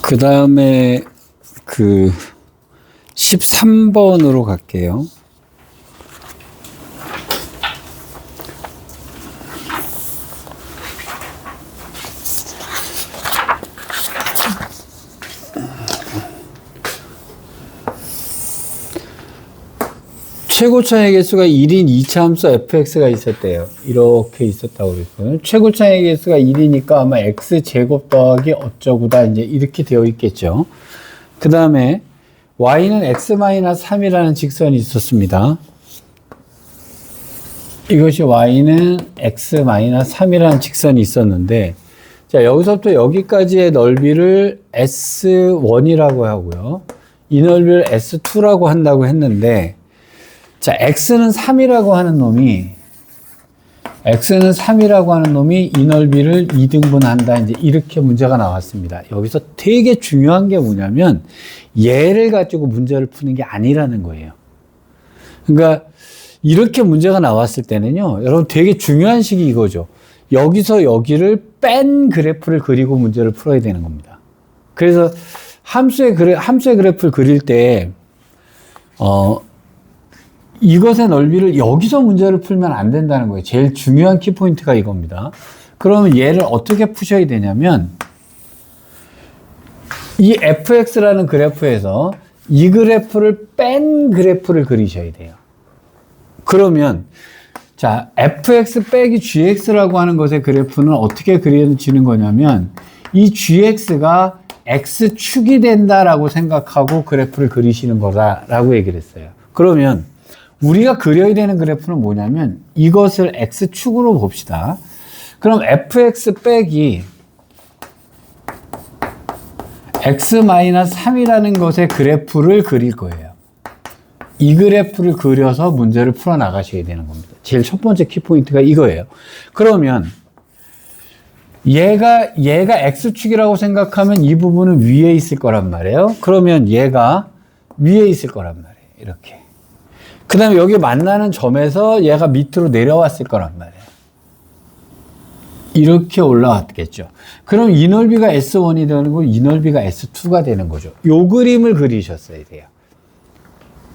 그 다음에 13번으로 갈게요. 최고차의 개수가 1인 2차 함수 fx가 있었대요. 이렇게 있었다고 그랬거든요. 최고차의 개수가 1이니까 아마 x제곱 더하기 어쩌고다 이제 이렇게 되어 있겠죠. 그 다음에 y는 x-3이라는 직선이 있었습니다. 이것이 y는 x-3이라는 직선이 있었는데, 자, 여기서부터 여기까지의 넓이를 S1이라고 하고요. 이 넓이를 S2라고 한다고 했는데, 자, x는 3이라고 하는 놈이 이 넓이를 2등분한다. 이제 이렇게 문제가 나왔습니다. 여기서 되게 중요한 게 뭐냐면 얘를 가지고 문제를 푸는 게 아니라는 거예요. 그러니까 이렇게 문제가 나왔을 때는요, 여러분 되게 중요한 식이 이거죠. 여기서 여기를 뺀 그래프를 그리고 문제를 풀어야 되는 겁니다. 그래서 함수의 그래프를 그릴 때 이것의 넓이를 여기서 문제를 풀면 안 된다는 거예요. 제일 중요한 키포인트가 이겁니다. 그러면 얘를 어떻게 푸셔야 되냐면 이 fx라는 그래프에서 이 그래프를 뺀 그래프를 그리셔야 돼요. 그러면 자, fx 빼기 gx라고 하는 것의 그래프는 어떻게 그려지는 거냐면 이 gx가 x축이 된다라고 생각하고 그래프를 그리시는 거다라고 얘기를 했어요. 그러면 우리가 그려야 되는 그래프는 뭐냐면 이것을 x축으로 봅시다. 그럼 fx 빼기 x-3이라는 것의 그래프를 그릴 거예요. 이 그래프를 그려서 문제를 풀어 나가셔야 되는 겁니다. 제일 첫 번째 키포인트가 이거예요. 그러면 얘가 x축이라고 생각하면 이 부분은 위에 있을 거란 말이에요. 그러면 얘가 위에 있을 거란 말이에요. 이렇게. 그 다음에 여기 만나는 점에서 얘가 밑으로 내려왔을 거란 말이에요. 이렇게 올라왔겠죠. 그럼 이 넓이가 S1이 되는 거고 이 넓이가 S2가 되는 거죠. 요 그림을 그리셨어야 돼요.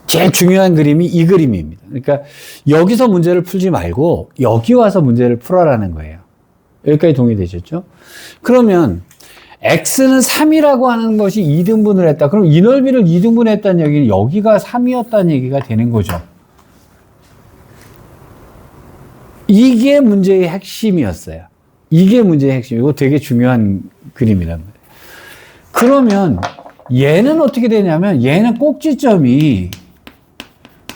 제일 중요한 그림이 이 그림입니다. 그러니까 여기서 문제를 풀지 말고 여기 와서 문제를 풀어라는 거예요. 여기까지 동의되셨죠? 그러면 x는 3이라고 하는 것이 2등분을 했다. 그럼 이 넓이를 2등분 했다는 얘기는 여기가 3이었다는 얘기가 되는 거죠. 이게 문제의 핵심이었어요. 이게 문제의 핵심. 이거 되게 중요한 그림이란 말이에요. 그러면 얘는 어떻게 되냐면 얘는 꼭지점이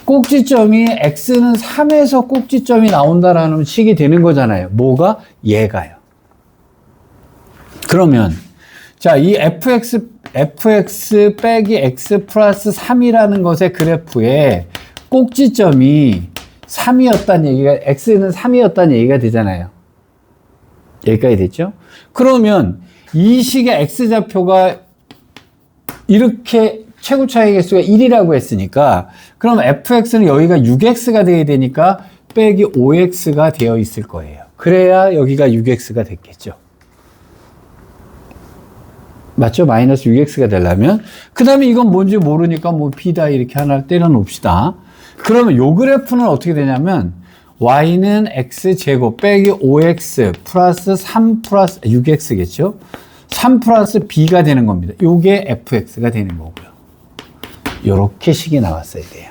x는 3에서 꼭지점이 나온다라는 식이 되는 거잖아요. 뭐가? 얘가요. 그러면 자, 이 fx 빼기 x 플러스 3이라는 것의 그래프에 꼭지점이 3이었다는 얘기가, x는 3이었다는 얘기가 되잖아요. 여기까지 됐죠? 그러면 이 식의 x좌표가 이렇게 최고차의 개수가 1이라고 했으니까, 그럼 fx는 여기가 6x가 되어야 되니까 빼기 5x가 되어 있을 거예요. 그래야 여기가 6x가 됐겠죠. 맞죠? 마이너스 6x가 되려면. 그 다음에 이건 뭔지 모르니까 뭐 p다 이렇게 하나 때려 놓읍시다. 그러면 요 그래프는 어떻게 되냐면 y는 x제곱 빼기 5x 플러스 3 플러스 6x겠죠? 3 플러스 b가 되는 겁니다. 요게 fx가 되는 거고요. 요렇게 식이 나왔어야 돼요.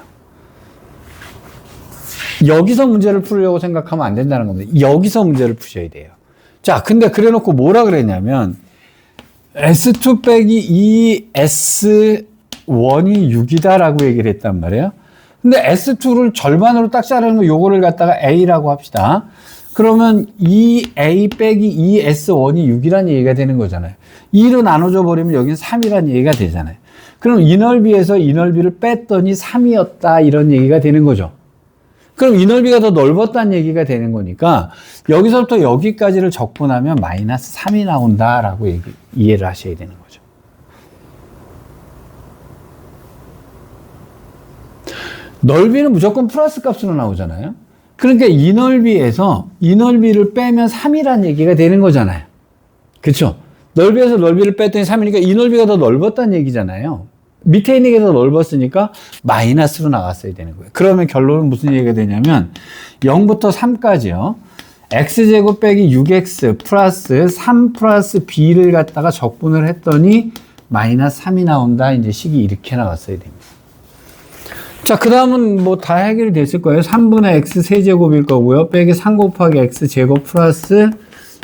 여기서 문제를 풀려고 생각하면 안 된다는 겁니다. 여기서 문제를 푸셔야 돼요. 자, 근데 그래 놓고 뭐라 그랬냐면 S2 빼기 2S1이 6이다라고 얘기를 했단 말이에요. 근데 S2를 절반으로 딱 자르면 요거를 갖다가 A라고 합시다. 그러면 2A 빼기 2S1이 6이라는 얘기가 되는 거잖아요. 2로 나눠줘 버리면 여기는 3이라는 얘기가 되잖아요. 그럼 이 넓이에서 이 넓이를 뺐더니 3이었다 이런 얘기가 되는 거죠. 그럼 이 넓이가 더 넓었다는 얘기가 되는 거니까 여기서부터 여기까지를 적분하면 마이너스 3이 나온다라고 이해를 하셔야 되는 거죠. 넓이는 무조건 플러스 값으로 나오잖아요. 그러니까 이 넓이에서 이 넓이를 빼면 3이라는 얘기가 되는 거잖아요. 그쵸? 넓이에서 넓이를 뺐더니 3이니까 이 넓이가 더 넓었다는 얘기잖아요. 밑에 있는 게 더 넓었으니까 마이너스로 나갔어야 되는 거예요. 그러면 결론은 무슨 얘기가 되냐면 0부터 3까지요. x제곱 빼기 6x 플러스 3 플러스 b를 갖다가 적분을 했더니 마이너스 3이 나온다. 이제 식이 이렇게 나왔어야 됩니다. 자, 그 다음은 뭐 다 해결이 됐을 거예요. 3분의 x 세제곱일 거고요. 빼기 3 곱하기 x 제곱 플러스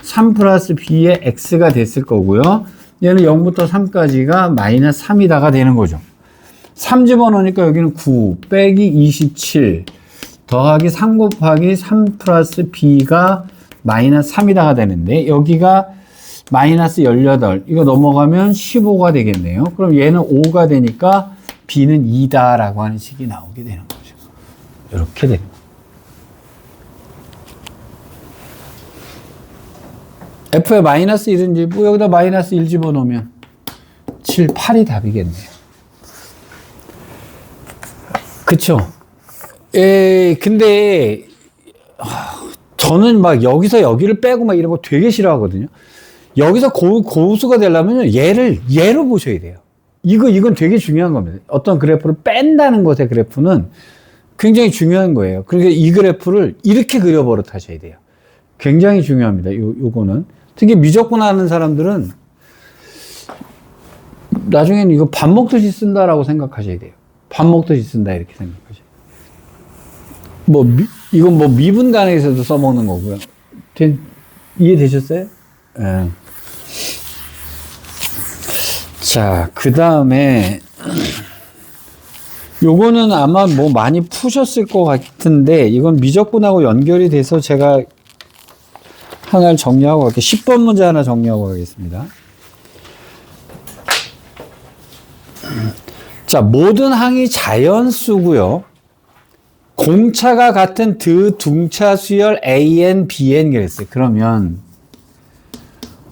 3 플러스 b의 x가 됐을 거고요. 얘는 0부터 3까지가 마이너스 3이다가 되는 거죠. 3 집어넣으니까 여기는 9 빼기 27 더하기 3 곱하기 3 플러스 b가 마이너스 3이다가 되는데 여기가 마이너스 18 이거 넘어가면 15가 되겠네요. 그럼 얘는 5가 되니까 b는 2다라고 하는 식이 나오게 되는 거죠. 이렇게 되는 거예요. f에 마이너스 1인지 뭐 여기다 마이너스 1 집어넣으면 7, 8이 답이겠네요. 그쵸? 근데 저는 막 여기서 여기를 빼고 막 이런 거 되게 싫어하거든요. 여기서 고수가 되려면 얘로 보셔야 돼요. 이건 되게 중요한 겁니다. 어떤 그래프를 뺀다는 것의 그래프는 굉장히 중요한 거예요. 그러니까 이 그래프를 이렇게 그려버릇 하셔야 돼요. 굉장히 중요합니다. 요거는. 특히 미적분 하는 사람들은 나중에는 이거 밥 먹듯이 쓴다라고 생각하셔야 돼요. 밥 먹듯이 쓴다 이렇게 생각하셔야 돼요. 이건 뭐 미분간에서도 써먹는 거고요. 이해되셨어요? 네. 자, 그 다음에 요거는 아마 뭐 많이 푸셨을 것 같은데 이건 미적분하고 연결이 돼서 제가 하나를 정리하고 갈게요. 10번 문제 하나 정리하고 가겠습니다. 자, 모든 항이 자연수고요. 공차가 같은 둥차 수열 AN, BN 그랬어요. 그러면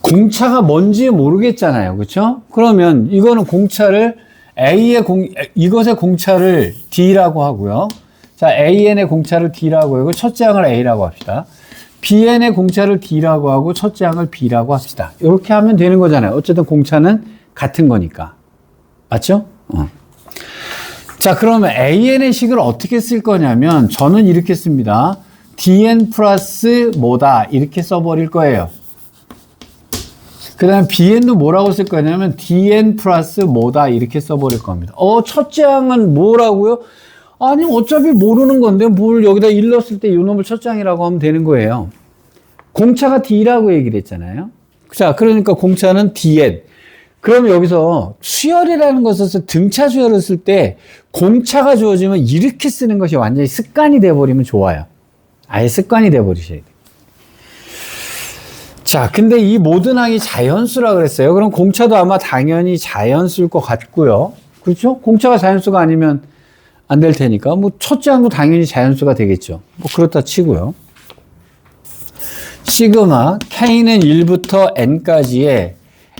공차가 뭔지 모르겠잖아요. 그렇죠? 그러면 이거는 공차를 이것의 공차를 D라고 하고요. 자, AN의 공차를 D라고 하고 첫째 항을 A라고 합시다. BN의 공차를 D라고 하고 첫째 항을 B라고 합시다. 이렇게 하면 되는 거잖아요. 어쨌든 공차는 같은 거니까. 맞죠? 자, 그러면 AN의 식을 어떻게 쓸 거냐면 저는 이렇게 씁니다. DN 플러스 뭐다 이렇게 써버릴 거예요. 그 다음에 BN도 뭐라고 쓸 거냐면 DN 플러스 뭐다 이렇게 써버릴 겁니다. 첫째 항은 뭐라고요? 아니 어차피 모르는 건데 뭘 여기다 1 넣었을 때 이 놈을 첫째 항이라고 하면 되는 거예요. 공차가 D라고 얘기를 했잖아요. 자, 그러니까 공차는 DN. 그러면 여기서 수열이라는 것을 써서 등차 수열을 쓸 때 공차가 주어지면 이렇게 쓰는 것이 완전히 습관이 돼버리면 좋아요. 아예 습관이 돼버리셔야 돼요. 자, 근데 이 모든 항이 자연수라 그랬어요. 그럼 공차도 아마 당연히 자연수일 것 같고요. 그렇죠? 공차가 자연수가 아니면 안 될 테니까 뭐 첫째 항도 당연히 자연수가 되겠죠. 뭐 그렇다 치고요. 시그마 K는 1부터 N까지의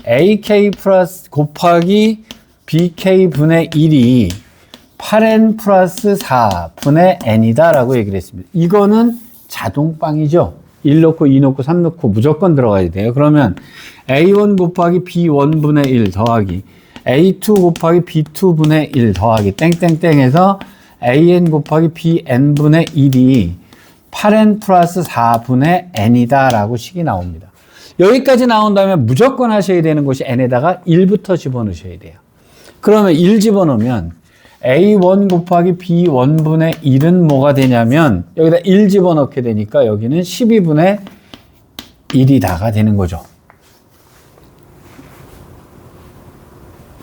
AK 플러스 곱하기 BK 분의 1이 8N 플러스 4분의 N이다 라고 얘기를 했습니다. 이거는 자동빵이죠. 1 넣고 2 넣고 3 넣고 무조건 들어가야 돼요. 그러면 A1 곱하기 B1분의 1 더하기 A2 곱하기 B2분의 1 더하기 땡땡땡 해서 AN 곱하기 BN분의 1이 8N 플러스 4분의 N이다 라고 식이 나옵니다. 여기까지 나온다면 무조건 하셔야 되는 것이 N에다가 1부터 집어넣으셔야 돼요. 그러면 1 집어넣으면 A1 곱하기 B1분의 1은 뭐가 되냐면 여기다 1 집어넣게 되니까 여기는 12분의 1이다가 되는 거죠.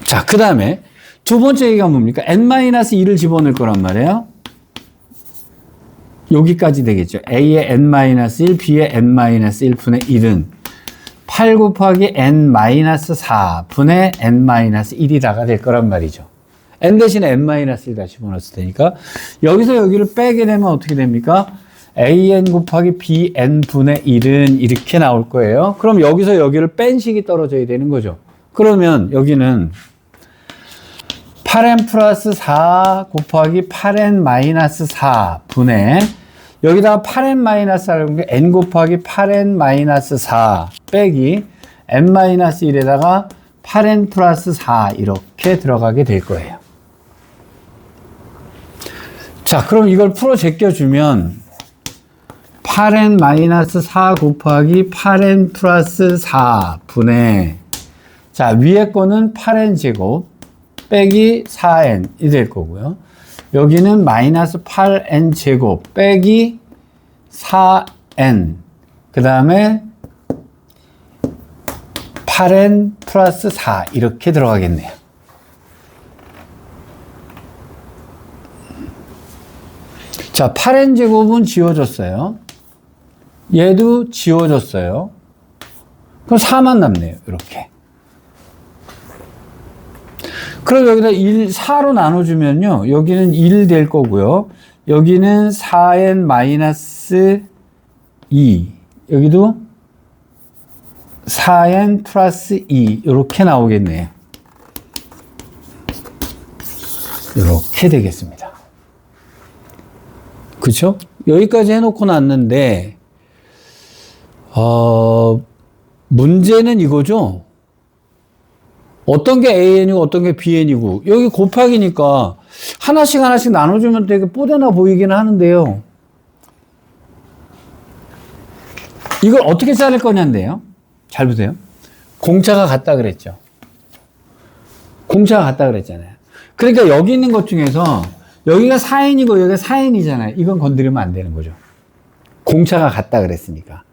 자, 그 다음에 두 번째 얘기가 뭡니까? N-1을 집어넣을 거란 말이에요. 여기까지 되겠죠. A의 N-1, B의 N-1분의 1은 8 곱하기 N-4분의 N-1이다가 될 거란 말이죠. N 대신에 N-1다 집어넣었을 테니까 여기서 여기를 빼게 되면 어떻게 됩니까? AN 곱하기 BN분의 1은 이렇게 나올 거예요. 그럼 여기서 여기를 뺀 식이 떨어져야 되는 거죠. 그러면 여기는 8N 플러스 4 곱하기 8N 마이너스 4분의 여기다가 8n-4를 n 곱하기 8n-4 빼기 n-1에다가 8n 플러스 4 이렇게 들어가게 될 거예요. 자, 그럼 이걸 풀어 제껴주면 8n-4 곱하기 8n 플러스 4 분의, 자, 위에 거는 8n 제곱 빼기 4n이 될 거고요. 여기는 마이너스 8n 제곱 빼기 4n, 그 다음에 8n 플러스 4 이렇게 들어가겠네요. 자, 8n 제곱은 지워졌어요. 얘도 지워졌어요. 그럼 4만 남네요. 이렇게. 그럼 여기다 4로 나눠주면요. 여기는 1 될 거고요. 여기는 4n 마이너스 2. 여기도 4n 플러스 2. 이렇게 나오겠네요. 이렇게 되겠습니다. 그쵸? 여기까지 해놓고 났는데, 문제는 이거죠? 어떤 게 AN이고 어떤 게 BN이고, 여기 곱하기니까 하나씩 나눠주면 되게 뽀대나 보이기는 하는데요. 이걸 어떻게 자를 거냐인데요. 잘 보세요. 공차가 같다 그랬죠. 공차가 같다 그랬잖아요. 그러니까 여기 있는 것 중에서 여기가 4n이고 여기가 4n이잖아요. 이건 건드리면 안 되는 거죠. 공차가 같다 그랬으니까.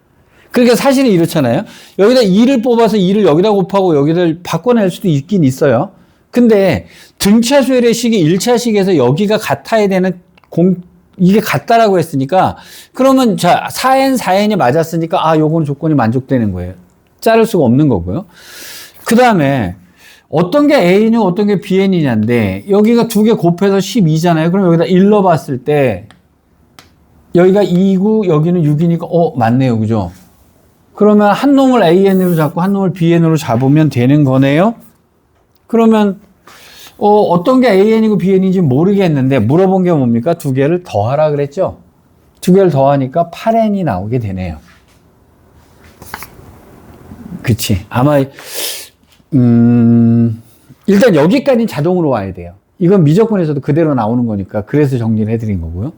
그러니까 사실은 이렇잖아요. 여기다 2를 뽑아서 2를 여기다 곱하고 여기를 바꿔낼 수도 있긴 있어요. 근데 등차수열의 식이 1차식에서 여기가 같아야 되는 이게 같다라고 했으니까, 그러면 자, 4n이 맞았으니까, 아, 요거는 조건이 만족되는 거예요. 자를 수가 없는 거고요. 그 다음에 어떤 게 A이냐 어떤 게 BN이냐인데, 여기가 두 개 곱해서 12잖아요. 그럼 여기다 1 넣어봤을 때 여기가 2고 여기는 6이니까 맞네요. 그죠? 그러면 한 놈을 AN으로 잡고 한 놈을 BN으로 잡으면 되는 거네요. 그러면 어떤 게 AN이고 BN인지 모르겠는데, 물어본 게 뭡니까? 두 개를 더하라 그랬죠? 두 개를 더하니까 8n이 나오게 되네요. 그치? 아마 일단 여기까지는 자동으로 와야 돼요. 이건 미적분에서도 그대로 나오는 거니까 그래서 정리를 해드린 거고요.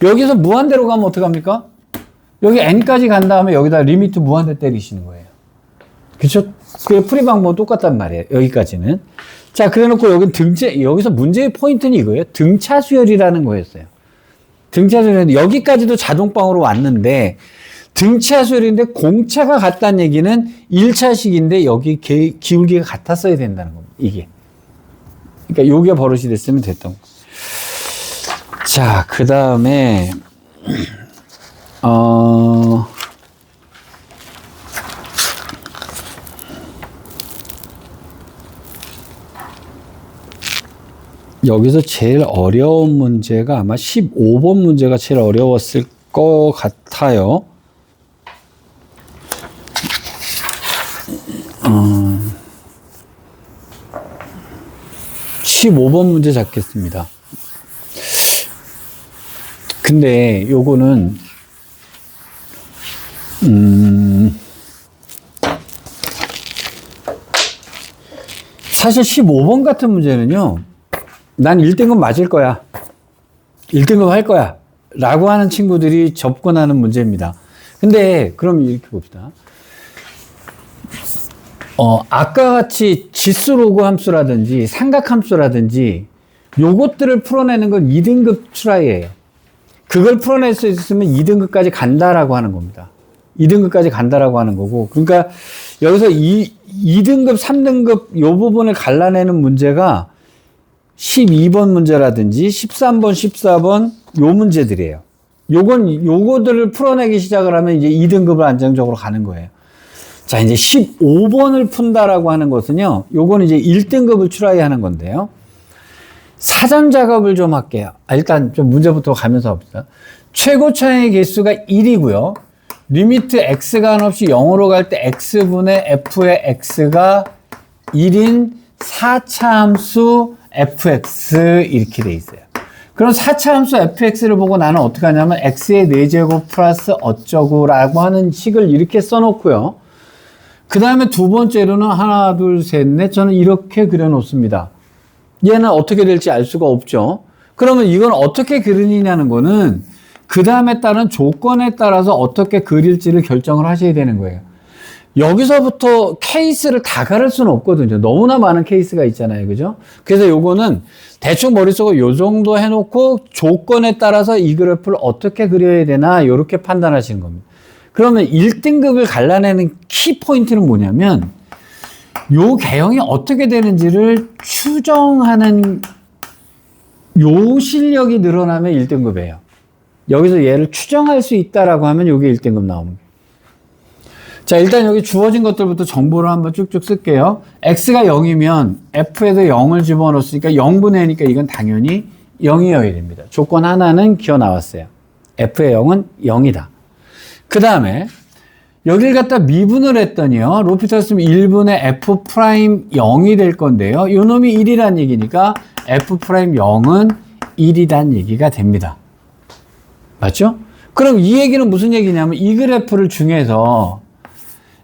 여기서 무한대로 가면 어떡합니까? 여기 n까지 간 다음에 여기다 리미트 무한대 때리시는 거예요. 그쵸? 그 풀이 방법은 똑같단 말이에요. 여기까지는. 자, 그래 놓고 여기서 문제의 포인트는 이거예요. 등차 수열이라는 거였어요. 등차 수열인데 여기까지도 자동방으로 왔는데, 등차 수열인데 공차가 같다는 얘기는 1차식인데 여기 기울기가 같았어야 된다는 겁니다. 이게. 그러니까 요게 버릇이 됐으면 됐던 거. 자, 그 다음에 여기서 제일 어려운 문제가 아마 15번 문제가 제일 어려웠을 것 같아요. 15번 문제 잡겠습니다. 근데 요거는 사실 15번 같은 문제는요, 난 1등급 맞을 거야, 1등급 할 거야 라고 하는 친구들이 접근하는 문제입니다. 근데 그럼 이렇게 봅시다. 아까 같이 지수로그 함수라든지 삼각함수라든지 요것들을 풀어내는 건 2등급 트라이예요. 그걸 풀어낼 수 있으면 2등급까지 간다라고 하는 겁니다. 2등급까지 간다라고 하는 거고, 그러니까 여기서 2등급, 3등급 요 부분을 갈라내는 문제가 12번 문제라든지 13번, 14번 요 문제들이에요. 요거들을 풀어내기 시작을 하면 이제 2등급을 안정적으로 가는 거예요. 자, 이제 15번을 푼다라고 하는 것은요, 요거는 이제 1등급을 트라이 하는 건데요. 사전 작업을 좀 할게요. 일단 좀 문제부터 가면서 봅시다. 최고차의 개수가 1이고요. 리미트 x가 한없이 0으로 갈 때 x분의 f의 x가 1인 4차 함수 fx 이렇게 돼 있어요. 그럼 4차 함수 fx를 보고 나는 어떻게 하냐면 x의 4제곱 플러스 어쩌고라고 하는 식을 이렇게 써놓고요. 그 다음에 두 번째로는 하나, 둘, 셋, 넷 저는 이렇게 그려놓습니다. 얘는 어떻게 될지 알 수가 없죠. 그러면 이건 어떻게 그리느냐는 거는 그 다음에 따른 조건에 따라서 어떻게 그릴지를 결정을 하셔야 되는 거예요. 여기서부터 케이스를 다 가를 수는 없거든요. 너무나 많은 케이스가 있잖아요. 그죠? 그래서 요거는 대충 머릿속에 요 정도 해놓고 조건에 따라서 이 그래프를 어떻게 그려야 되나 요렇게 판단하시는 겁니다. 그러면 1등급을 갈라내는 키포인트는 뭐냐면 요 개형이 어떻게 되는지를 추정하는 요 실력이 늘어나면 1등급이에요. 여기서 얘를 추정할 수 있다라고 하면 요게 1등급 나오는 거예요. 자, 일단 여기 주어진 것들부터 정보를 한번 쭉쭉 쓸게요. x가 0이면 f에도 0을 집어넣었으니까 0분의 1이니까 이건 당연히 0이어야 됩니다. 조건 하나는 기어 나왔어요. f의 0은 0이다. 그 다음에 여기를 갖다 미분을 했더니요. 로피터 쓰면 1분의 f 프라임 0이 될 건데요. 요 놈이 1이란 얘기니까 f 프라임 0은 1이란 얘기가 됩니다. 맞죠? 그럼 이 얘기는 무슨 얘기냐면 이 그래프를 중에서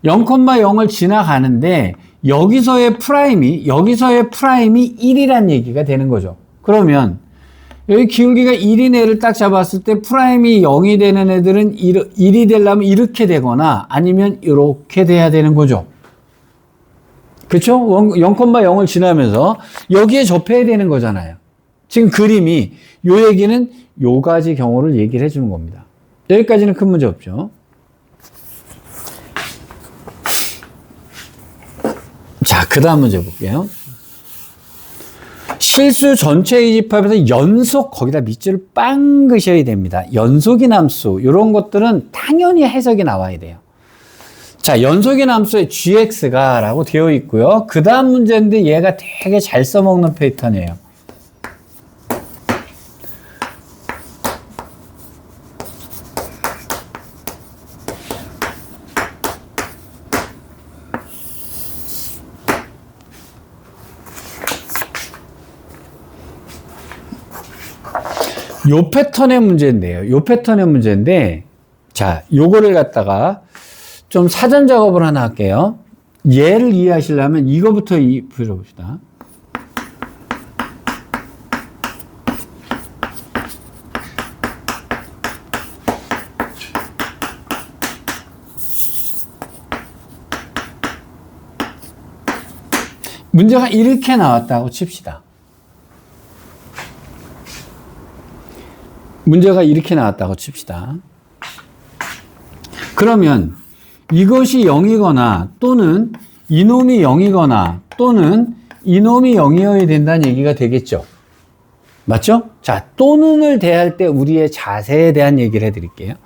0,0을 지나가는데 여기서의 프라임이 1이란 얘기가 되는 거죠. 그러면 여기 기울기가 1인 애를 딱 잡았을 때 프라임이 0이 되는 애들은 1이 되려면 이렇게 되거나 아니면 이렇게 돼야 되는 거죠. 그렇죠? 0,0을 지나면서 여기에 접해야 되는 거잖아요. 지금 그림이 요 얘기는 요 가지 경우를 얘기를 해주는 겁니다. 여기까지는 큰 문제 없죠. 자, 그 다음 문제 볼게요. 실수 전체 이집합에서 연속 거기다 밑줄을 빵 그셔야 됩니다. 연속인 함수 이런 것들은 당연히 해석이 나와야 돼요. 자, 연속인 함수에 gx가 라고 되어 있고요. 그 다음 문제인데 얘가 되게 잘 써먹는 패턴이에요. 요 패턴의 문제인데요. 요 패턴의 문제인데, 자, 요거를 갖다가 좀 사전 작업을 하나 할게요. 얘를 이해하시려면 이거부터 풀어봅시다. 문제가 이렇게 나왔다고 칩시다. 문제가 이렇게 나왔다고 칩시다. 그러면 이것이 0이거나 또는 이놈이 0이거나 또는 이놈이 0이어야 된다는 얘기가 되겠죠. 맞죠? 자, 또는을 대할 때 우리의 자세에 대한 얘기를 해드릴게요.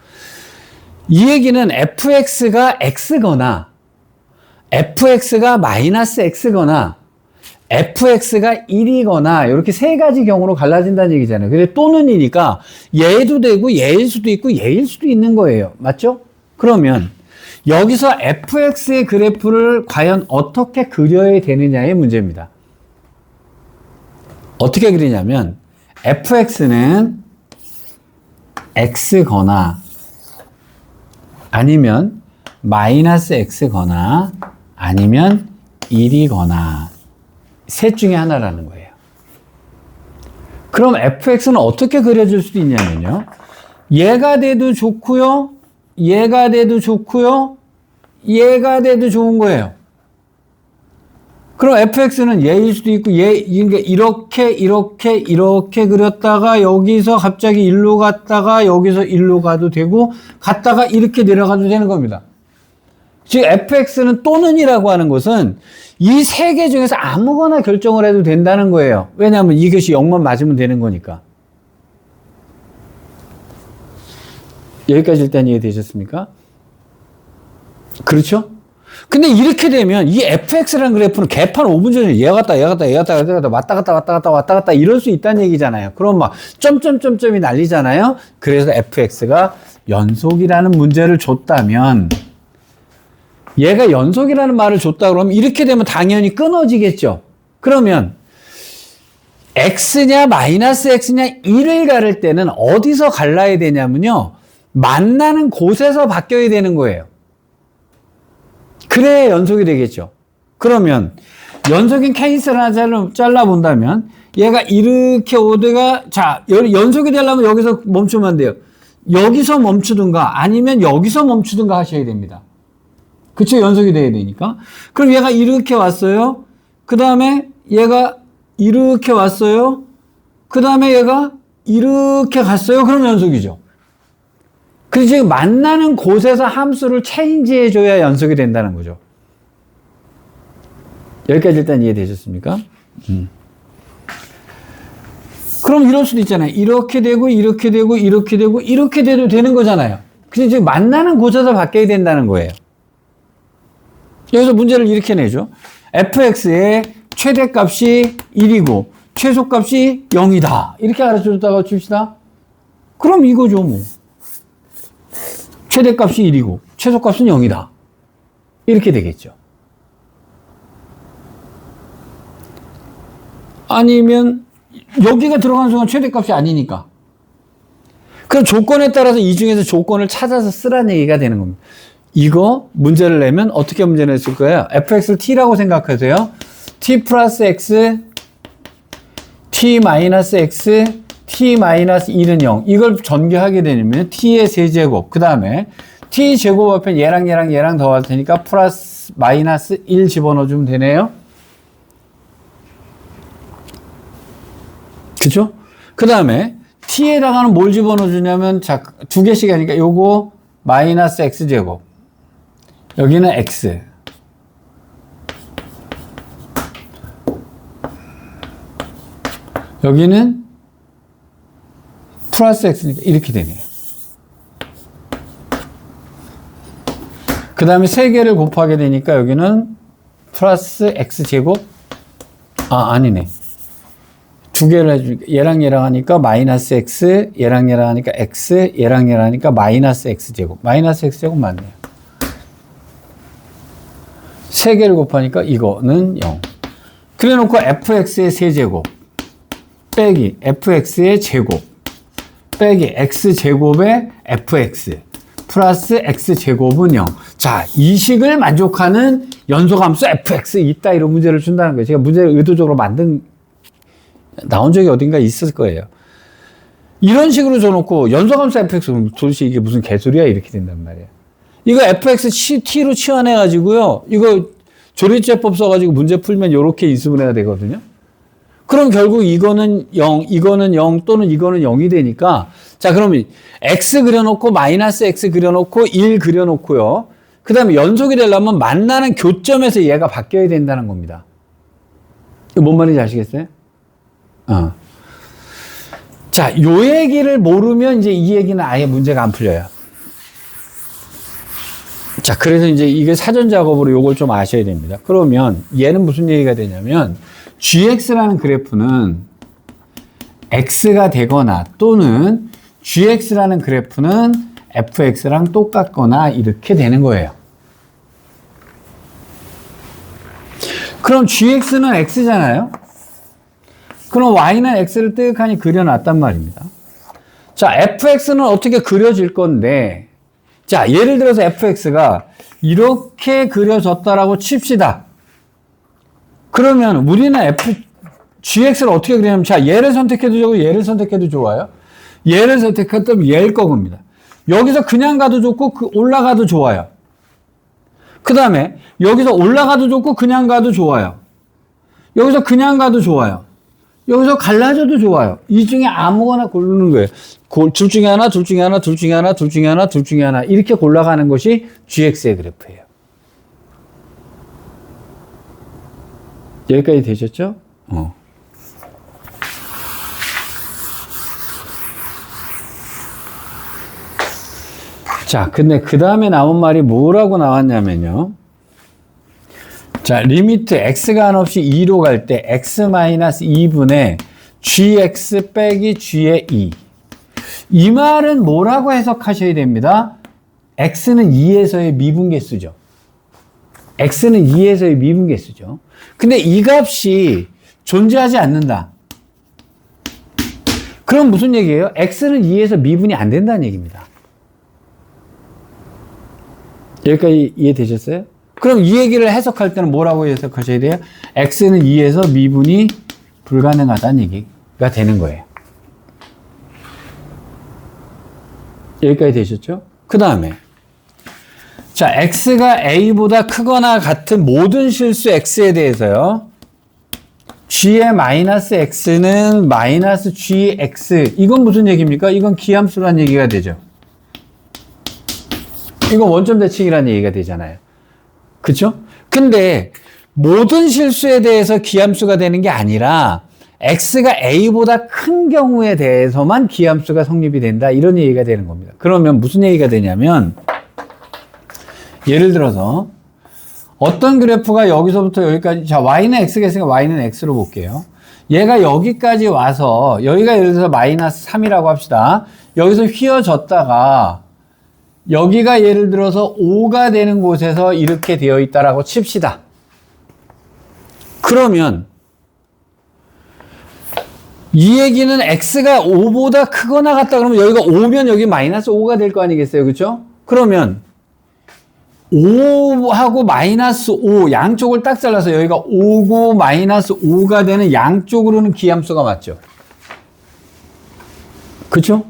이 얘기는 fx가 x거나 fx가 마이너스 x거나 fx가 1이거나 이렇게 세 가지 경우로 갈라진다는 얘기잖아요. 근데 또는이니까 얘도 되고 얘일 수도 있고 얘일 수도 있는 거예요. 맞죠? 그러면 여기서 fx의 그래프를 과연 어떻게 그려야 되느냐의 문제입니다. 어떻게 그리냐면 fx는 x거나 아니면 마이너스 x거나 아니면 1이거나 셋 중에 하나라는 거예요. 그럼 fx는 어떻게 그려질 수도 있냐면요. 얘가 돼도 좋고요. 얘가 돼도 좋고요. 얘가 돼도 좋은 거예요. 그럼 fx는 얘일 수도 있고 이렇게 그렸다가 여기서 갑자기 1로 갔다가 여기서 1로 가도 되고 갔다가 이렇게 내려가도 되는 겁니다. 즉 fx는 또는이라고 하는 것은 이 세 개 중에서 아무거나 결정을 해도 된다는 거예요. 왜냐하면 이것이 0만 맞으면 되는 거니까. 여기까지 일단 이해되셨습니까? 그렇죠? 근데 이렇게 되면 이 fx라는 그래프는 개판 5분 전에 얘 갔다 왔다 갔다 이럴 수 있다는 얘기잖아요. 그럼 막 점점점점이 난리잖아요. 그래서 fx가 연속이라는 문제를 줬다면 얘가 연속이라는 말을 줬다 그러면 이렇게 되면 당연히 끊어지겠죠. 그러면 x냐 마이너스 x냐 1을 가를 때는 어디서 갈라야 되냐면요. 만나는 곳에서 바뀌어야 되는 거예요. 그래야 연속이 되겠죠. 그러면 연속인 케이스를 하나 잘라본다면 얘가 이렇게 오다가 자 연속이 되려면 여기서 멈추면 안 돼요. 여기서 멈추든가 아니면 여기서 멈추든가 하셔야 됩니다. 그쵸? 연속이 돼야 되니까. 그럼 얘가 이렇게 왔어요. 그 다음에 얘가 이렇게 왔어요. 그 다음에 얘가 이렇게 갔어요. 그럼 연속이죠. 그래서 지금 만나는 곳에서 함수를 체인지 해줘야 연속이 된다는 거죠. 여기까지 일단 이해되셨습니까? 그럼 이럴 수도 있잖아요. 이렇게 되고, 이렇게 되고, 이렇게 되고, 이렇게 돼도 되는 거잖아요. 근데 지금 만나는 곳에서 바뀌어야 된다는 거예요. 여기서 문제를 이렇게 내죠. fx의 최대값이 1이고, 최소값이 0이다. 이렇게 가르쳐줬다고 칩시다. 그럼 이거죠, 뭐. 최대값이 1이고, 최소값은 0이다. 이렇게 되겠죠. 아니면, 여기가 들어가는 순간 최대값이 아니니까. 그럼 조건에 따라서 이 중에서 조건을 찾아서 쓰라는 얘기가 되는 겁니다. 이거 문제를 내면 어떻게 문제 냈을 거예요? fx를 t라고 생각하세요. t 플러스 x, t 마이너스 x, t 마이너스 1은 0. 이걸 전개하게 되면 t의 세제곱, 그 다음에 t 제곱 앞에 얘랑 더할 테니까 플러스 마이너스 1 집어넣어주면 되네요. 그쵸? 그 다음에 t에다가는 뭘 집어넣어주냐면 자, 두 개씩 하니까 요거 마이너스 x제곱, 여기는 x, 여기는 플러스 x니까 이렇게 되네요. 그 다음에 세 개를 곱하게 되니까 여기는 플러스 x제곱, 아니네. 두 개를 해주니까 얘랑 하니까 마이너스 x, 얘랑 하니까 x, 얘랑 하니까 마이너스 x제곱. 마이너스 x제곱 맞네요. 세 개를 곱하니까 이거는 0. 그래 놓고 fx의 세제곱 빼기 fx의 제곱 빼기 x제곱의 fx 플러스 x제곱은 0. 자, 이 식을 만족하는 연속함수 fx 있다, 이런 문제를 준다는 거예요. 제가 문제를 의도적으로 나온 적이 어딘가 있을 거예요. 이런 식으로 줘놓고 연속함수 fx, 도대체 이게 무슨 개소리야? 이렇게 된단 말이에요. 이거 fx t로 치환해가지고요, 이거 조리제법 써가지고 문제 풀면 이렇게 인수분해가 되거든요. 그럼 결국 이거는 0, 이거는 0, 또는 이거는 0이 되니까, 자, 그러면 x 그려놓고 마이너스 x 그려놓고 1 그려놓고요. 그 다음에 연속이 되려면 만나는 교점에서 얘가 바뀌어야 된다는 겁니다. 이거 뭔 말인지 아시겠어요? 자, 요 얘기를 모르면 이제 이 얘기는 아예 문제가 안 풀려요. 자, 그래서 이제 이게 사전 작업으로 요걸 좀 아셔야 됩니다. 그러면 얘는 무슨 얘기가 되냐면 gx라는 그래프는 x가 되거나 또는 gx라는 그래프는 fx랑 똑같거나 이렇게 되는 거예요. 그럼 gx는 x잖아요. 그럼 y는 x를 뜨뜻하니 그려놨단 말입니다. 자, fx는 어떻게 그려질 건데, 자, 예를 들어서 fx가 이렇게 그려졌다라고 칩시다. 그러면 우리는 gx를 어떻게 그리냐면, 자, 얘를 선택해도 좋고 얘를 선택해도 좋아요. 얘를 선택했다면 얘일 겁니다. 여기서 그냥 가도 좋고 올라가도 좋아요. 그 다음에 여기서 올라가도 좋고 그냥 가도 좋아요. 여기서 그냥 가도 좋아요. 여기서 갈라져도 좋아요. 이 중에 아무거나 고르는 거예요. 둘 중에 하나, 둘 중에 하나, 둘 중에 하나, 둘 중에 하나, 둘 중에 하나. 이렇게 골라가는 것이 gx의 그래프예요. 여기까지 되셨죠? 자, 근데 그 다음에 나온 말이 뭐라고 나왔냐면요. 자, 리미트 x가 한없이 2로 갈 때 x-2분의 gx 빼기 g의 2. 이 말은 뭐라고 해석하셔야 됩니다. x는 2에서의 미분계수죠. x는 2에서의 미분계수죠. 근데 이 값이 존재하지 않는다. 그럼 무슨 얘기예요? x는 2에서 미분이 안 된다는 얘기입니다. 여기까지 이해되셨어요? 그럼 이 얘기를 해석할 때는 뭐라고 해석하셔야 돼요? x는 2에서 미분이 불가능하다는 얘기가 되는 거예요. 여기까지 되셨죠? 그 다음에 자, x가 a보다 크거나 같은 모든 실수 x에 대해서요. g의 마이너스 x는 마이너스 gx. 이건 무슨 얘기입니까? 이건 기함수란 얘기가 되죠. 이건 원점 대칭이라는 얘기가 되잖아요. 그쵸? 근데 모든 실수에 대해서 기함수가 되는 게 아니라 x가 a보다 큰 경우에 대해서만 기함수가 성립이 된다. 이런 얘기가 되는 겁니다. 그러면 무슨 얘기가 되냐면 예를 들어서 어떤 그래프가 여기서부터 여기까지, 자, y는 x가 있으니까 y는 x로 볼게요. 얘가 여기까지 와서, 여기가 예를 들어서 마이너스 3이라고 합시다. 여기서 휘어졌다가, 여기가 예를 들어서 5가 되는 곳에서 이렇게 되어 있다라고 칩시다. 그러면, 이 얘기는 x가 5보다 크거나 같다 그러면 여기가 5면 여기 마이너스 5가 될 거 아니겠어요? 그쵸? 그러면, 5하고 마이너스 5 양쪽을 딱 잘라서 여기가 5고 마이너스 5가 되는 양쪽으로는 기함수가 맞죠? 그쵸?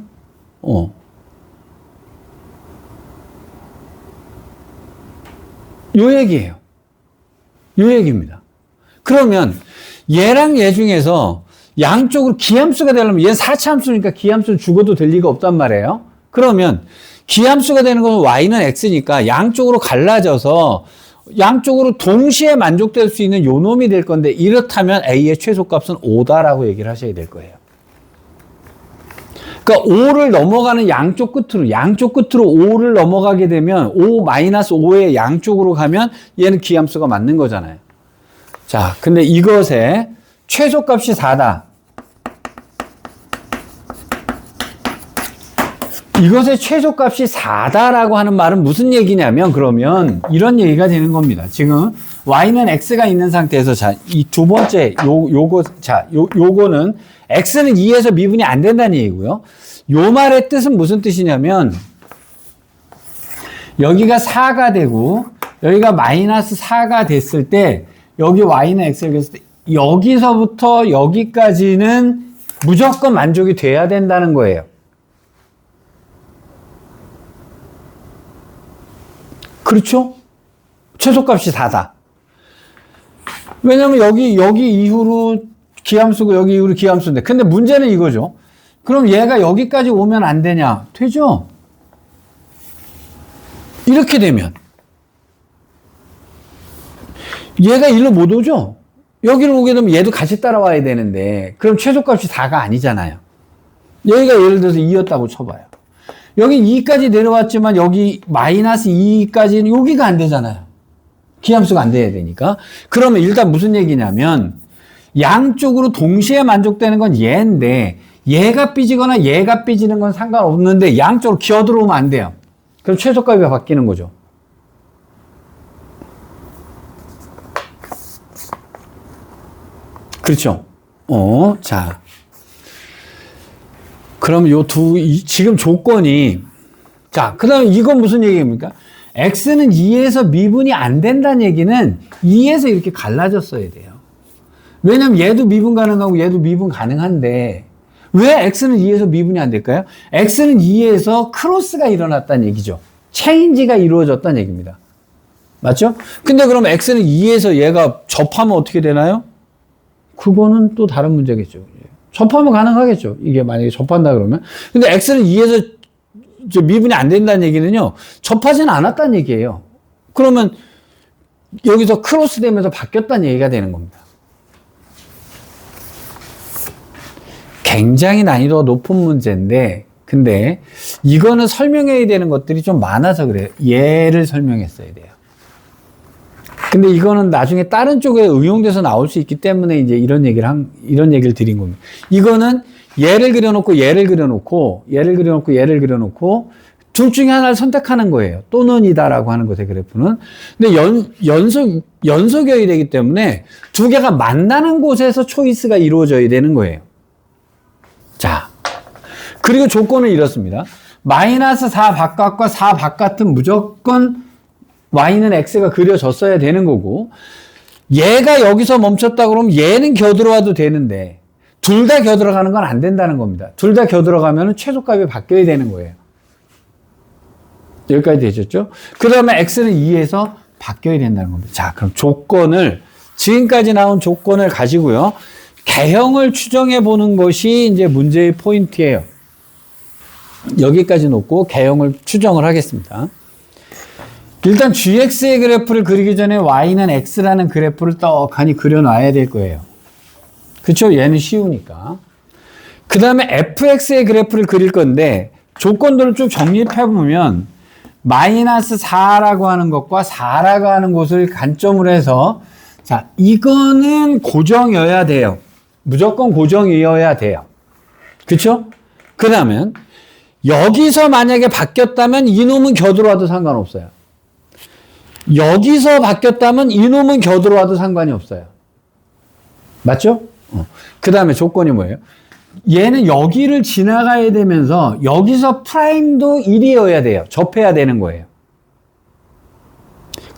요 얘기예요. 요 얘기입니다. 그러면 얘랑 얘 중에서 양쪽으로 기함수가 되려면 얘는 4차함수니까 기함수를 죽어도 될 리가 없단 말이에요. 그러면 기함수가 되는 건 y는 x니까 양쪽으로 갈라져서 양쪽으로 동시에 만족될 수 있는 요 놈이 될 건데 이렇다면 a의 최소값은 5다라고 얘기를 하셔야 될 거예요. 그러니까 5를 넘어가는 양쪽 끝으로 5를 넘어가게 되면 5-5의 양쪽으로 가면 얘는 기함수가 맞는 거잖아요. 자, 근데 이것의 최소값이 4다. 이것의 최소값이 4다라고 하는 말은 무슨 얘기냐면 그러면 이런 얘기가 되는 겁니다. 지금 y는 x가 있는 상태에서 자, 이 두 번째 요거는 x는 2에서 미분이 안 된다는 얘기고요. 요 말의 뜻은 무슨 뜻이냐면 여기가 4가 되고 여기가 마이너스 4가 됐을 때 여기 y는 x를 했을 때 여기서부터 여기까지는 무조건 만족이 돼야 된다는 거예요. 그렇죠? 최소값이 4다. 왜냐면 여기 이후로 기함수고 여기 이후로 기함수인데. 근데 문제는 이거죠. 그럼 얘가 여기까지 오면 안 되냐? 되죠? 이렇게 되면. 얘가 일로 못 오죠? 여기로 오게 되면 얘도 같이 따라와야 되는데. 그럼 최소값이 4가 아니잖아요. 여기가 예를 들어서 2였다고 쳐봐요. 여기 2까지 내려왔지만 여기 마이너스 2까지는 여기가 안 되잖아요. 기함수가 안 돼야 되니까. 그러면 일단 무슨 얘기냐면 양쪽으로 동시에 만족되는 건 얘인데 얘가 삐지거나 얘가 삐지는 건 상관없는데 양쪽으로 기어 들어오면 안 돼요. 그럼 최소값이 바뀌는 거죠. 그렇죠? 자. 그럼 지금 조건이, 자, 그 다음에 이건 무슨 얘기입니까? x는 2에서 미분이 안 된다는 얘기는 2에서 이렇게 갈라졌어야 돼요. 왜냐면 얘도 미분 가능하고 얘도 미분 가능한데, 왜 x는 2에서 미분이 안 될까요? x는 2에서 크로스가 일어났다는 얘기죠. 체인지가 이루어졌다는 얘기입니다. 맞죠? 근데 그럼 x는 2에서 얘가 접하면 어떻게 되나요? 그거는 또 다른 문제겠죠. 접하면 가능하겠죠. 이게 만약에 접한다 그러면. 근데 x는 2에서 미분이 안 된다는 얘기는요. 접하지는 않았다는 얘기예요. 그러면 여기서 크로스 되면서 바뀌었다는 얘기가 되는 겁니다. 굉장히 난이도가 높은 문제인데 근데 이거는 설명해야 되는 것들이 좀 많아서 그래요. 얘를 설명했어야 돼요. 근데 이거는 나중에 다른 쪽에 응용돼서 나올 수 있기 때문에 이제 이런 얘기를 드린 겁니다. 이거는 얘를 그려놓고 얘를 그려놓고 둘 중에 하나를 선택하는 거예요. 또는이다라고 하는 것의 그래프는. 근데 연속이어야 되기 때문에 두 개가 만나는 곳에서 초이스가 이루어져야 되는 거예요. 자, 그리고 조건은 이렇습니다. 마이너스 4 바깥과 4 바깥은 무조건 y는 x가 그려졌어야 되는 거고, 얘가 여기서 멈췄다 그러면 얘는 겨들어와도 되는데 둘 다 겨들어가는 건 안 된다는 겁니다. 둘 다 겨들어가면 최소값이 바뀌어야 되는 거예요. 여기까지 되셨죠? 그 다음에 x는 2에서 바뀌어야 된다는 겁니다. 자, 그럼 조건을, 지금까지 나온 조건을 가지고요, 개형을 추정해 보는 것이 이제 문제의 포인트예요. 여기까지 놓고 개형을 추정을 하겠습니다. 일단 gx의 그래프를 그리기 전에 y는 x라는 그래프를 떡하니 그려놔야 될 거예요. 그쵸? 얘는 쉬우니까. 그 다음에 fx의 그래프를 그릴 건데 조건들을 쭉 정립해보면 마이너스 4라고 하는 것과 4라고 하는 것을 관점으로 해서, 자, 이거는 고정이어야 돼요. 무조건 고정이어야 돼요. 그쵸? 그 다음에 여기서 만약에 바뀌었다면 이놈은 겨들어와도 상관없어요. 여기서 바뀌었다면 이놈은 겨들어와도 상관이 없어요. 맞죠? 그 다음에 조건이 뭐예요? 얘는 여기를 지나가야 되면서 여기서 프라임도 1이어야 돼요. 접해야 되는 거예요.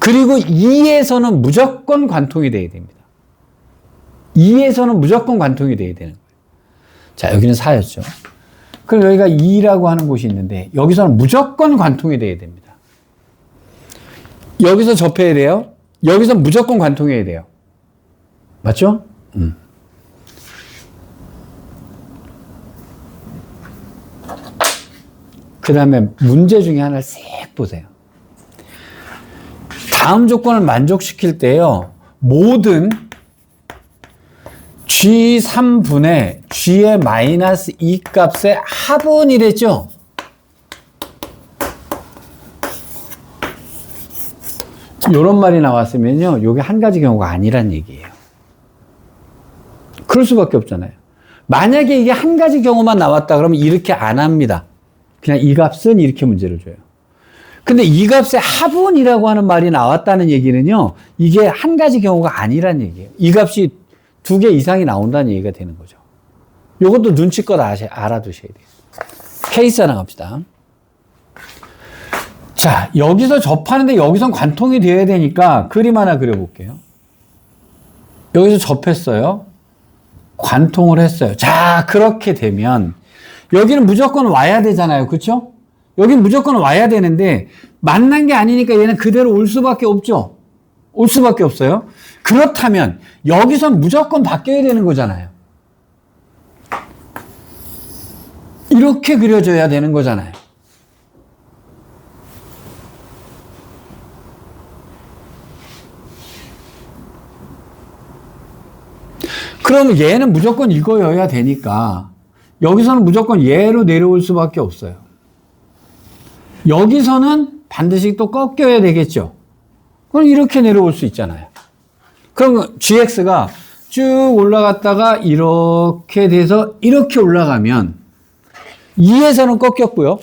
그리고 2에서는 무조건 관통이 돼야 됩니다. 2에서는 무조건 관통이 돼야 되는 거예요. 자, 여기는 4였죠. 그럼 여기가 2라고 하는 곳이 있는데 여기서는 무조건 관통이 돼야 됩니다. 여기서 접해야 돼요. 여기서 무조건 관통해야 돼요. 맞죠? 그 다음에 문제 중에 하나를 싹 보세요. 다음 조건을 만족시킬 때요, 모든 g3분의 g의 마이너스 2 값의 합은 이랬죠? 이런 말이 나왔으면요, 이게 한 가지 경우가 아니란 얘기예요. 그럴 수밖에 없잖아요. 만약에 이게 한 가지 경우만 나왔다 그러면 이렇게 안 합니다. 그냥 이 값은 이렇게 문제를 줘요. 근데 이 값의 합은이라고 하는 말이 나왔다는 얘기는요, 이게 한 가지 경우가 아니란 얘기예요. 이 값이 2개 이상이 나온다는 얘기가 되는 거죠. 이것도 눈치껏 알아두셔야 돼요. 케이스 하나 갑시다. 자, 여기서 접하는데 여기선 관통이 되어야 되니까 그림 하나 그려볼게요. 여기서 접했어요. 관통을 했어요. 자, 그렇게 되면 여기는 무조건 와야 되잖아요. 그렇죠? 여기는 무조건 와야 되는데 만난 게 아니니까 얘는 그대로 올 수밖에 없죠. 올 수밖에 없어요. 그렇다면 여기선 무조건 바뀌어야 되는 거잖아요. 이렇게 그려져야 되는 거잖아요. 그러면 얘는 무조건 이거여야 되니까 여기서는 무조건 얘로 내려올 수밖에 없어요. 여기서는 반드시 또 꺾여야 되겠죠. 그럼 이렇게 내려올 수 있잖아요. 그럼 gx가 쭉 올라갔다가 이렇게 돼서 이렇게 올라가면 2에서는 꺾였고요.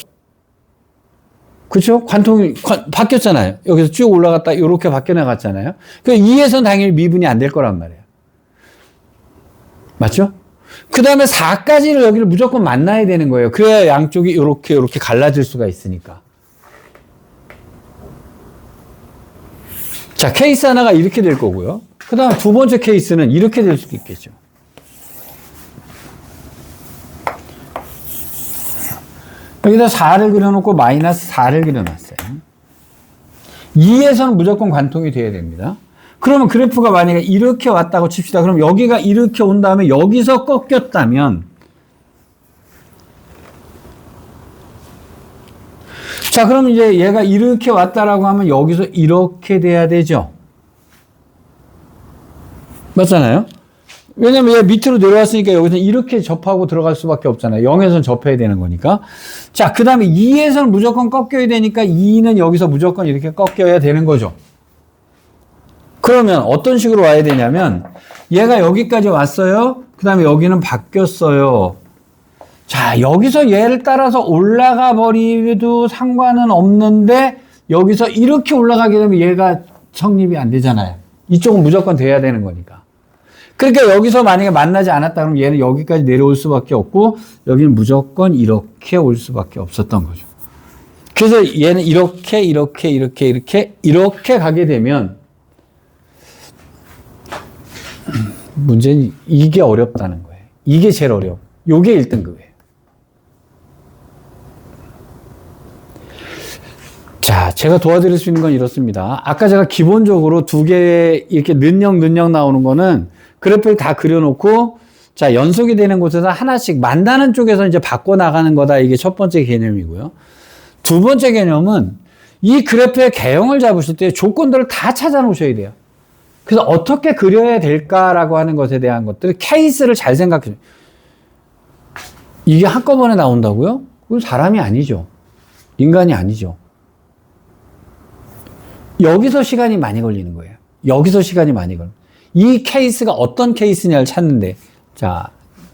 그렇죠? 관통이 바뀌었잖아요. 여기서 쭉 올라갔다 이렇게 바뀌어 나갔잖아요. 그럼 2에서는 당연히 미분이 안 될 거란 말이에요. 맞죠? 그 다음에 4까지를 여기를 무조건 만나야 되는 거예요. 그래야 양쪽이 이렇게 갈라질 수가 있으니까. 자, 케이스 하나가 이렇게 될 거고요. 그 다음 두 번째 케이스는 이렇게 될 수도 있겠죠. 여기다 4를 그려놓고 마이너스 4를 그려놨어요. 2에서는 무조건 관통이 돼야 됩니다. 그러면 그래프가 만약에 이렇게 왔다고 칩시다. 그럼 여기가 이렇게 온 다음에 여기서 꺾였다면, 자, 그럼 이제 얘가 이렇게 왔다라고 하면 여기서 이렇게 돼야 되죠. 맞잖아요? 왜냐면 얘 밑으로 내려왔으니까 여기서 이렇게 접하고 들어갈 수밖에 없잖아요. 0에서는 접해야 되는 거니까. 자, 그 다음에 2에서는 무조건 꺾여야 되니까 2는 여기서 무조건 이렇게 꺾여야 되는 거죠. 그러면 어떤 식으로 와야 되냐면 얘가 여기까지 왔어요. 그 다음에 여기는 바뀌었어요. 자, 여기서 얘를 따라서 올라가 버리도 상관은 없는데 여기서 이렇게 올라가게 되면 얘가 성립이 안 되잖아요. 이쪽은 무조건 돼야 되는 거니까. 그러니까 여기서 만약에 만나지 않았다 그러면 얘는 여기까지 내려올 수밖에 없고 여기는 무조건 이렇게 올 수밖에 없었던 거죠. 그래서 얘는 이렇게 가게 되면 문제는 이게 어렵다는 거예요. 이게 제일 어려워. 요게 1등급이에요. 자, 제가 도와드릴 수 있는 건 이렇습니다. 아까 제가 기본적으로 두 개 이렇게 는영 나오는 거는 그래프를 다 그려놓고 자, 연속이 되는 곳에서 하나씩 만나는 쪽에서 이제 바꿔나가는 거다. 이게 첫 번째 개념이고요. 두 번째 개념은 이 그래프의 개형을 잡으실 때 조건들을 다 찾아 놓으셔야 돼요. 그래서 어떻게 그려야 될까라고 하는 것에 대한 것들, 케이스를 잘 생각해 줘요. 이게 한꺼번에 나온다고요? 그건 사람이 아니죠. 인간이 아니죠. 여기서 시간이 많이 걸리는 거예요. 여기서 시간이 많이 걸려요. 이 케이스가 어떤 케이스냐를 찾는데, 자,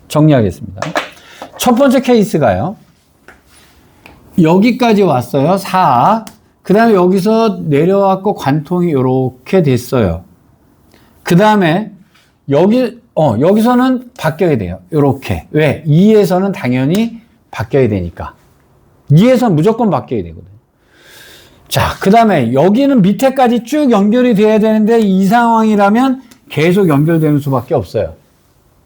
정리하겠습니다. 첫 번째 케이스가요. 여기까지 왔어요. 4. 그 다음에 여기서 내려왔고 관통이 이렇게 됐어요. 그 다음에 여기서는 바뀌어야 돼요. 이렇게. 왜? 2에서는 당연히 바뀌어야 되니까. 2에서는 무조건 바뀌어야 되거든요. 자, 그 다음에 여기는 밑에까지 쭉 연결이 돼야 되는데 이 상황이라면 계속 연결되는 수밖에 없어요.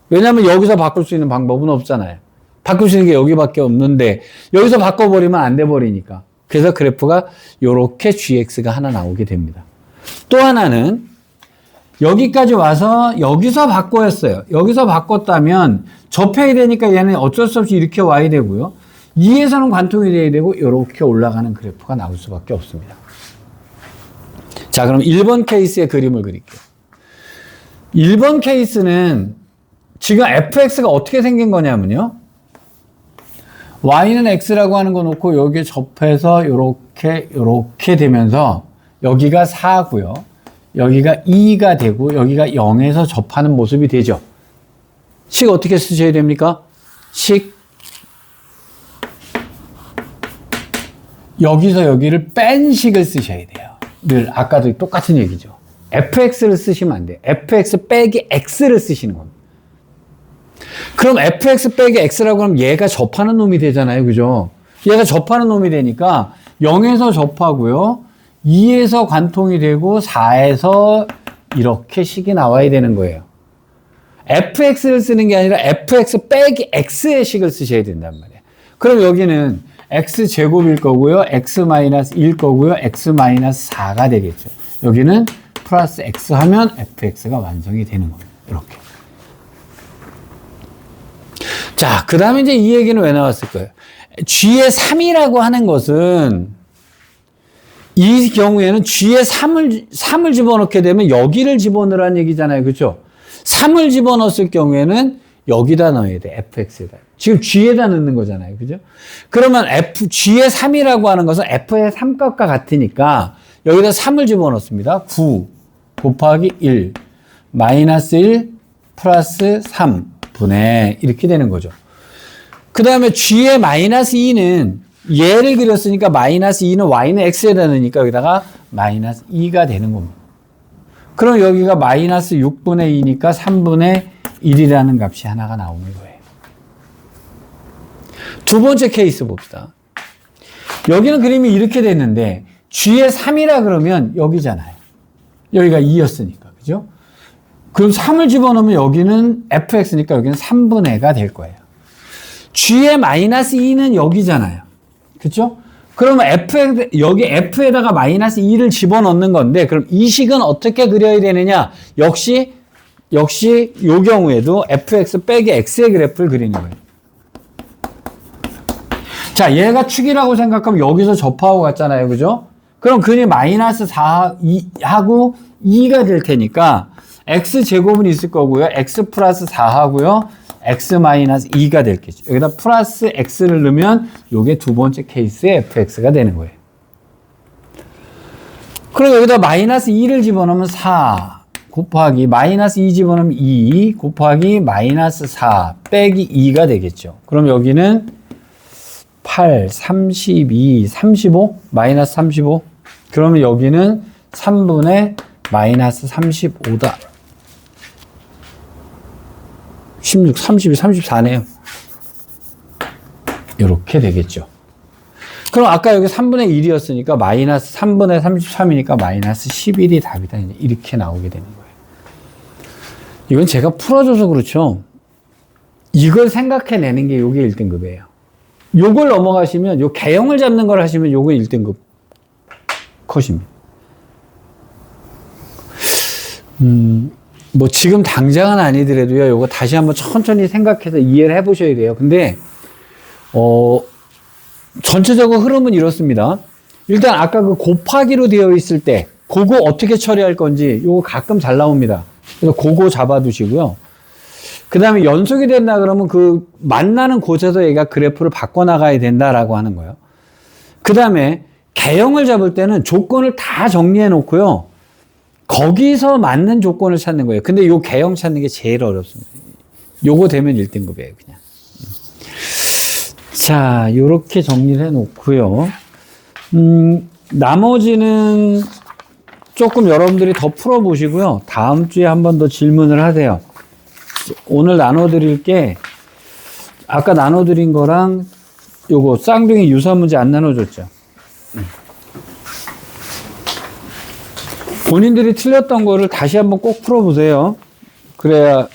왜냐하면 여기서 바꿀 수 있는 방법은 없잖아요. 바꿀 수 있는 게 여기밖에 없는데 여기서 바꿔버리면 안 돼버리니까. 그래서 그래프가 이렇게 GX가 하나 나오게 됩니다. 또 하나는 여기까지 와서 여기서 바꿔였어요. 여기서 바꿨다면 접해야 되니까 얘는 어쩔 수 없이 이렇게 와야 되고요. 2에서는 관통이 돼야 되고 이렇게 올라가는 그래프가 나올 수밖에 없습니다. 자, 그럼 1번 케이스의 그림을 그릴게요. 1번 케이스는 지금 fx가 어떻게 생긴 거냐면요. y는 x라고 하는 거 놓고 여기에 접해서 이렇게 되면서 여기가 4고요. 여기가 2가 되고 여기가 0에서 접하는 모습이 되죠. 식 어떻게 쓰셔야 됩니까? 식 여기서 여기를 뺀 식을 쓰셔야 돼요. 늘 아까도 똑같은 얘기죠. fx를 쓰시면 안 돼요. fx 빼기 x를 쓰시는 겁니다. 그럼 fx 빼기 x라고 하면 얘가 접하는 놈이 되잖아요. 그죠? 얘가 접하는 놈이 되니까 0에서 접하고요. 2에서 관통이 되고 4에서 이렇게 식이 나와야 되는 거예요. fx를 쓰는 게 아니라 fx 빼기 x의 식을 쓰셔야 된단 말이에요. 그럼 여기는 x제곱일 거고요. x-1일 거고요. x-4가 되겠죠. 여기는 플러스 x 하면 fx가 완성이 되는 겁니다. 이렇게. 자, 그 다음에 이제 이 얘기는 왜 나왔을까요? g의 3이라고 하는 것은 이 경우에는 g의 3을 집어넣게 되면 여기를 집어넣으라는 얘기잖아요. 그렇죠? 3을 집어넣었을 경우에는 여기다 넣어야 돼. fx에다. 지금 g에다 넣는 거잖아요. 그죠? 그러면 g의 3이라고 하는 것은 f의 3값과 같으니까 여기다 3을 집어넣습니다. 9 곱하기 1 마이너스 1 플러스 3분의 이렇게 되는 거죠. 그 다음에 g의 마이너스 2는 얘를 그렸으니까 마이너스 2는 y는 x에다 넣으니까 여기다가 마이너스 2가 되는 겁니다. 그럼 여기가 마이너스 6분의 2니까 3분의 1이라는 값이 하나가 나오는 거예요. 두 번째 케이스 봅시다. 여기는 그림이 이렇게 됐는데 g의 3이라 그러면 여기잖아요. 여기가 2였으니까. 그죠? 그럼 3을 집어넣으면 여기는 fx니까 여기는 3분의가 될 거예요. g의 마이너스 2는 여기잖아요. 그렇죠? 그러면 여기 f에다가 마이너스 2를 집어넣는 건데 그럼 이 식은 어떻게 그려야 되느냐? 역시 이 경우에도 fx 빼기 x의 그래프를 그리는 거예요. 자, 얘가 축이라고 생각하면 여기서 접하고 갔잖아요. 그죠? 그럼 근이 마이너스 4하고 2가 될 테니까 x제곱은 있을 거고요. x 플러스 4하고요. x 마이너스 2가 될겠죠. 여기다 플러스 x를 넣으면 이게 두 번째 케이스의 fx가 되는 거예요. 그리고 여기다 마이너스 2를 집어넣으면 4 곱하기 마이너스 2 집어넣으면 2 곱하기 마이너스 4 빼기 2가 되겠죠. 그럼 여기는 8, 32, 35 마이너스 35 그러면 여기는 3분의 마이너스 35다. 16, 32, 34네요. 이렇게 되겠죠. 그럼 아까 여기 3분의 1이었으니까 마이너스 3분의 33이니까 마이너스 11이 답이다. 이렇게 나오게 되는 거예요. 이건 제가 풀어줘서 그렇죠. 이걸 생각해내는 게 요게 1등급이에요. 요걸 넘어가시면, 요 개형을 잡는 걸 하시면 요게 1등급 컷입니다. 뭐 지금 당장은 아니더라도요, 요거 다시 한번 천천히 생각해서 이해를 해보셔야 돼요. 근데, 전체적으로 흐름은 이렇습니다. 일단 아까 그 곱하기로 되어 있을 때, 그거 어떻게 처리할 건지, 요거 가끔 잘 나옵니다. 그래서 그거 잡아두시고요. 그 다음에 연속이 된다 그러면 그 만나는 곳에서 얘가 그래프를 바꿔나가야 된다라고 하는 거예요. 그 다음에 개형을 잡을 때는 조건을 다 정리해 놓고요. 거기서 맞는 조건을 찾는 거예요. 근데 요 개형 찾는 게 제일 어렵습니다. 요거 되면 1등급이에요, 그냥. 자, 요렇게 정리를 해 놓고요. 나머지는 조금 여러분들이 더 풀어보시고요. 다음 주에 한 번 더 질문을 하세요. 오늘 나눠드릴 게, 아까 나눠드린 거랑 요거 쌍둥이 유사 문제 안 나눠줬죠. 본인들이 틀렸던 거를 다시 한번 꼭 풀어보세요. 그래야